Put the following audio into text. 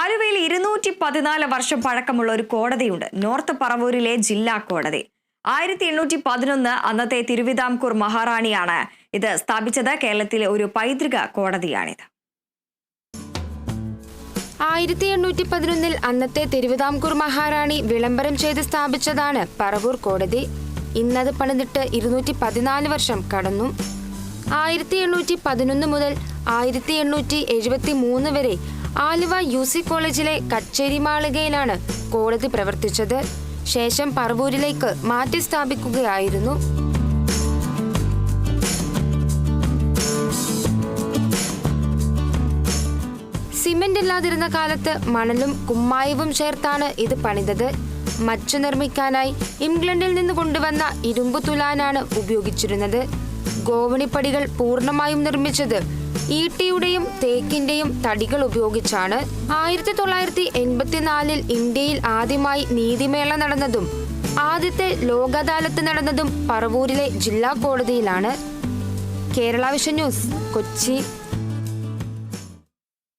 ആലുവയിൽ 214 വർഷം പഴക്കമുള്ള ഒരു കോടതിയുണ്ട്. നോർത്ത് പറവൂരിലെ ജില്ലാ കോടതി. 1811 അന്നത്തെ തിരുവിതാംകൂർ മഹാറാണിയാണ് ഇത് സ്ഥാപിച്ചത്. കേരളത്തിലെ ഒരു പൈതൃക കോടതിയാണിത്. 1811 അന്നത്തെ തിരുവിതാംകൂർ മഹാറാണി വിളംബരം ചെയ്ത് സ്ഥാപിച്ചതാണ് പറവൂർ കോടതി. ഇന്നത് പണിതിട്ട് 214 വർഷം കടന്നു. 1811 മുതൽ 1873 വരെ ആലുവ UC കോളേജിലെ കച്ചേരി മാളികയിലാണ് കോടതി പ്രവർത്തിച്ചത്. ശേഷം പറവൂരിലേക്ക് മാറ്റി സ്ഥാപിക്കുകയായിരുന്നു. സിമന്റ് ഇല്ലാതിരുന്ന കാലത്ത് മണലും കുമ്മായവും ചേർത്താണ് ഇത് പണിതത്. മച്ചു നിർമ്മിക്കാനായി ഇംഗ്ലണ്ടിൽ നിന്ന് കൊണ്ടുവന്ന ഇരുമ്പ് തുലാനാണ് ഉപയോഗിച്ചിരുന്നത്. ഗോവണിപ്പടികൾ പൂർണ്ണമായും നിർമ്മിച്ചത് ഈട്ടിയുടെയും തേക്കിന്റെയും തടികൾ ഉപയോഗിച്ചാണ്. 1984 ഇന്ത്യയിൽ ആദ്യമായി നീതിമേള നടന്നതും ആദ്യത്തെ ലോക അദാലത്ത് നടന്നതും പറവൂരിലെ ജില്ലാ കോടതിയിലാണ്. Kerala vision news, Kochi.